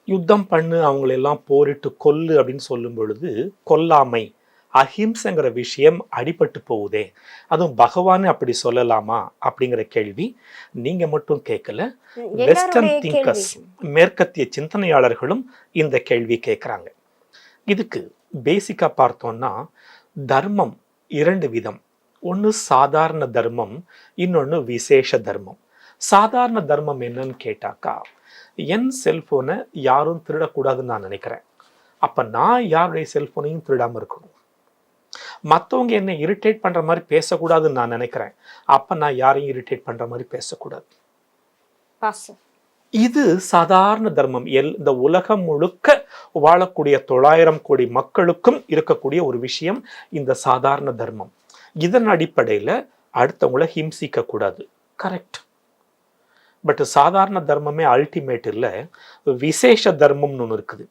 யுத்தம் பண்ணு, அவங்களெல்லாம் போரிட்டு கொல்லு அப்படின்னு சொல்லும் பொழுது, கொல்லாமை, அஹிம்சைங்கிற விஷயம் அடிபட்டு போகுதே, அதுவும் பகவான் அப்படி சொல்லலாமா அப்படிங்கிற கேள்வி நீங்க மட்டும் கேட்கல, வெஸ்டர்ன் எல்லாருடைய கேள்வி. திங்கர்ஸ், மேற்கத்திய சிந்தனையாளர்களும் இந்த கேள்வி கேட்குறாங்க. இதுக்கு பேசிக்கா பார்த்தோம்னா, தர்மம் இரண்டு விதம். ஒன்று சாதாரண தர்மம், இன்னொன்று விசேஷ தர்மம். சாதாரண தர்மம் என்னன்னு கேட்டாக்கா, என் செல்போனை யாரும் திருடக்கூடாதுன்னு நான் நினைக்கிறேன். அப்ப நான் யாருடைய செல்போனையும் திருடாம இருக்கணும். மற்றவங்க என்னை இரிட்டேட் பண்ற மாதிரி பேசக்கூடாதுன்னு நான் நினைக்கிறேன். அப்ப நான் யாரையும் இரிட்டேட் பண்ற மாதிரி பேசக்கூடாது. இது சாதாரண தர்மம். இந்த உலகம் முழுக்க வாழக்கூடிய 900 கோடி மக்களுக்கும் இருக்கக்கூடிய ஒரு விஷயம் இந்த சாதாரண தர்மம். இதன் அடிப்படையில அடுத்தவங்களை ஹிம்சிக்க கூடாது. கரெக்ட். பட் சாதாரண தர்மமே அல்டிமேட் இல்லை, விசேஷ தர்மம்னு ஒன்று இருக்குது.